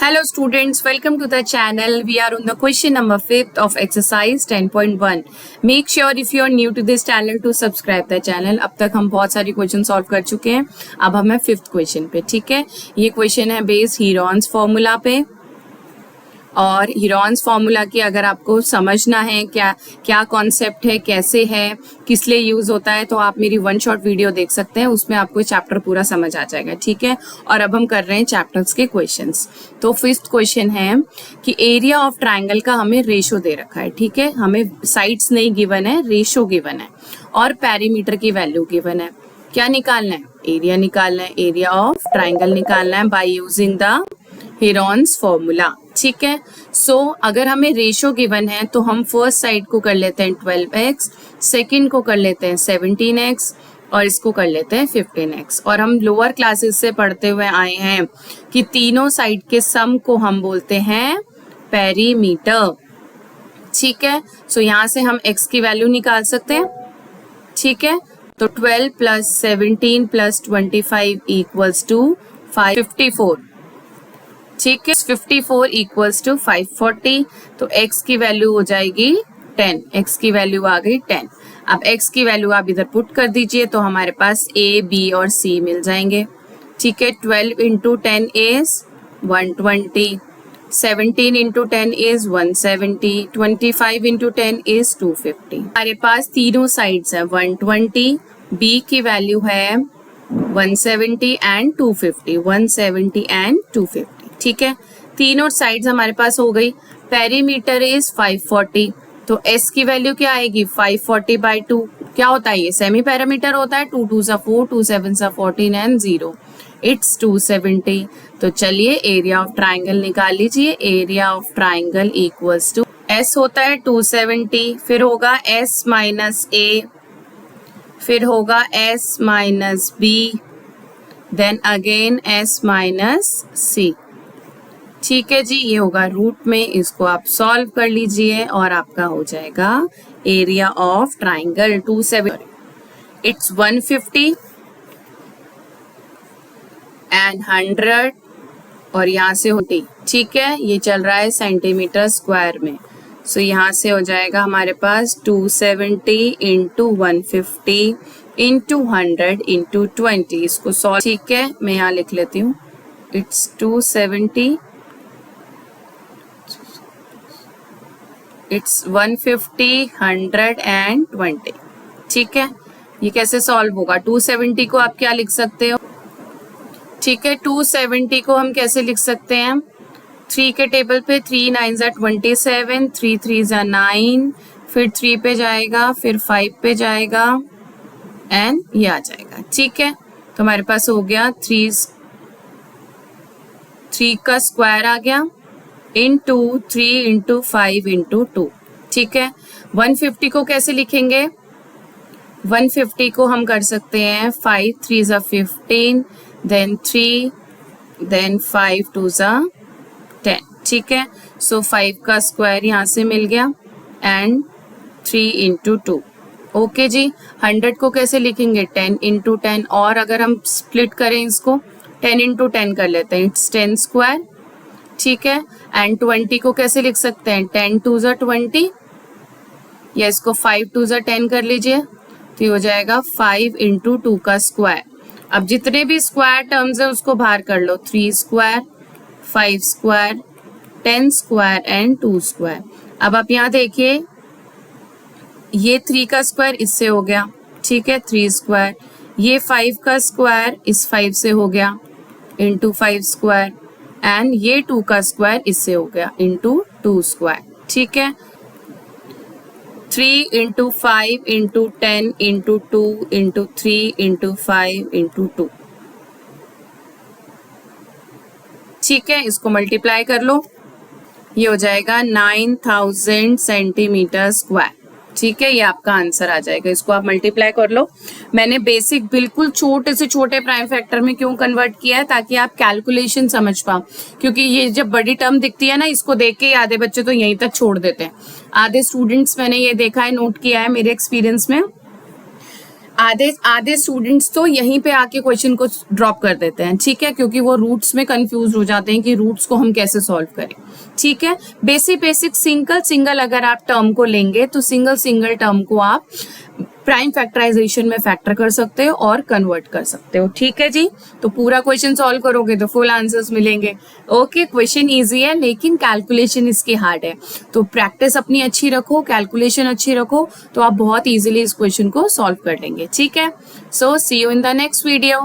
Hello students, welcome to the channel. We are on the question number 5th of exercise 10.1. Make sure if you are new to this channel to subscribe the channel. अब तक हम बहुत सारी question solve कर चुके हैं. अब हम हैं 5th क्वेश्चन पे. ठीक है, ये क्वेश्चन है बेस्ड हीरॉन्स फॉर्मूला पे. और हीरॉन्स फार्मूला की अगर आपको समझना है क्या कॉन्सेप्ट है, कैसे है, किस लिए यूज होता है, तो आप मेरी वन शॉट वीडियो देख सकते हैं. उसमें आपको चैप्टर पूरा समझ आ जाएगा. ठीक है, और अब हम कर रहे हैं चैप्टर्स के क्वेश्चंस. तो फिफ्थ क्वेश्चन है कि एरिया ऑफ ट्राइंगल का हमें रेशो दे रखा है. ठीक है, हमें साइड्स नहीं गिवन है, रेशो गिवन है और पेरीमीटर की वैल्यू गिवन है. क्या निकालना है? एरिया निकालना है. एरिया ऑफ ट्राइंगल निकालना है बाय यूजिंग द हीरॉन्स फॉर्मूला. ठीक है, सो अगर हमें रेशो गिवन है तो हम फर्स्ट साइड को कर लेते हैं 12x, सेकंड को कर लेते हैं 17x और इसको कर लेते हैं 15x. और हम लोअर क्लासेस से पढ़ते हुए आए हैं कि तीनों साइड के सम को हम बोलते हैं पेरीमीटर. ठीक है, सो यहाँ से हम x की वैल्यू निकाल सकते हैं. ठीक है, तो 12 प्लस 17 प्लस 25 इक्वल्स टू 554. ठीक है, 54 इक्वल्स टू 540. तो x की वैल्यू हो जाएगी 10. x की वैल्यू आ गई 10. अब x की वैल्यू आप इधर पुट कर दीजिए तो हमारे पास a, b और c मिल जाएंगे. ठीक है, 12 into 10 is 120, 17 into 10 is 170, 25 into 10 is 250. हमारे पास तीनों साइड्स है 120, b की वैल्यू है 170 एंड 250, 170 एंड 250. ठीक है, तीनों साइड्स हमारे पास हो गई. पेरीमीटर इज 540, तो s की वैल्यू क्या आएगी? 540 बाई 2. क्या होता है? ये सेमी पैरामीटर होता है. 2 2 सा 4, 2 7 सा 14 एंड 0. इट्स 270. तो चलिए एरिया ऑफ ट्राइंगल निकाल लीजिए. Area of triangle equals to s होता है 270, फिर होगा s माइनस a, फिर होगा s minus b, then again s minus c. ठीक है जी, ये होगा रूट में. इसको आप सॉल्व कर लीजिए और आपका हो जाएगा area of triangle 270. It's 150 and 100 और यहाँ से होती. ठीक है, ये चल रहा है सेंटीमीटर स्क्वायर में. सो यहाँ से हो जाएगा हमारे पास 270 इंटू 150 इंटू 100 इंटू 20. इसको सॉल्व. ठीक है, मैं यहाँ लिख लेती हूँ. It's 270, it's 150, 100 and 20. ठीक है, ये कैसे सॉल्व होगा? 270 को आप क्या लिख सकते हो? ठीक है, 270 को हम कैसे लिख सकते हैं? 3 के टेबल पे 3 9 ज़ा 27, 3 3 ज़ा 9, फिर 3 पे जाएगा, फिर 5 पे जाएगा एंड ये आ जाएगा. ठीक है, तो हमारे पास हो गया 3 का स्क्वायर आ गया इंटू 3 इंटू 5 इंटू 2. ठीक है, 150 को कैसे लिखेंगे? 150 को हम कर सकते हैं 5 3 ज़ा 15, देन 3, देन 5 2 ज़ा 10. ठीक है, सो 5 का स्क्वायर यहाँ से मिल गया एंड 3 इंटू 2. ओके जी, 100 को कैसे लिखेंगे? 10 इंटू 10. और अगर हम स्प्लिट करें इसको 10 इंटू 10 कर लेते हैं. It's 10 square. ठीक है, एंड 20 को कैसे लिख सकते हैं? 10 2 ज़ा 20 या इसको 5 2 ज़ा 10 कर लीजिए. तो ये हो जाएगा 5 इंटू 2 का स्क्वायर. अब जितने भी स्क्वायर टर्म्स है उसको बाहर कर लो. 3 square, 5 square, 10 square and 2 square. अब आप यहाँ देखिए, ये 3 का स्क्वायर इससे हो गया. ठीक है, 3 स्क्वायर. ये 5 का स्क्वायर इस 5 से हो गया इंटू 5 स्क्वायर, एंड ये 2 का स्क्वायर इससे हो गया इंटू 2 स्क्वायर. ठीक है, 3 into 5 into 10 into 2 into 3 into 5 into 2. ठीक है, इसको मल्टीप्लाई कर लो. ये हो जाएगा 9000 सेंटीमीटर स्क्वायर. ठीक है, ये आपका आंसर आ जाएगा. इसको आप मल्टीप्लाई कर लो. मैंने बेसिक बिल्कुल छोटे से छोटे प्राइम फैक्टर में क्यों कन्वर्ट किया है? ताकि आप कैलकुलेशन समझ पाओ. क्योंकि ये जब बड़ी टर्म दिखती है ना, इसको देख के आधे बच्चे तो यहीं तक छोड़ देते हैं. आधे स्टूडेंट्स मैंने ये देखा है, नोट किया है मेरे एक्सपीरियंस में. आधे आधे स्टूडेंट्स तो यहीं पे आके क्वेश्चन को ड्रॉप कर देते हैं, ठीक है, क्योंकि वो रूट्स में कंफ्यूज हो जाते हैं कि रूट्स को हम कैसे सॉल्व करें। ठीक है, बेसिक सिंगल अगर आप टर्म को लेंगे तो सिंगल टर्म को आप प्राइम फैक्टराइजेशन में फैक्टर कर सकते हो और कन्वर्ट कर सकते हो। ठीक है जी, तो पूरा क्वेश्चन सॉल्व करोगे तो फुल आंसर्स मिलेंगे। ओके, क्वेश्चन इजी है लेकिन कैलकुलेशन इसकी हार्ड है, तो प्रैक्टिस अपनी अच्छी रखो, कैलकुलेशन अच्छी रखो, तो आप बहुत इजीली इस क्वेश्चन को सॉल्व कर लेंगे। ठीक है, so see you in the next video.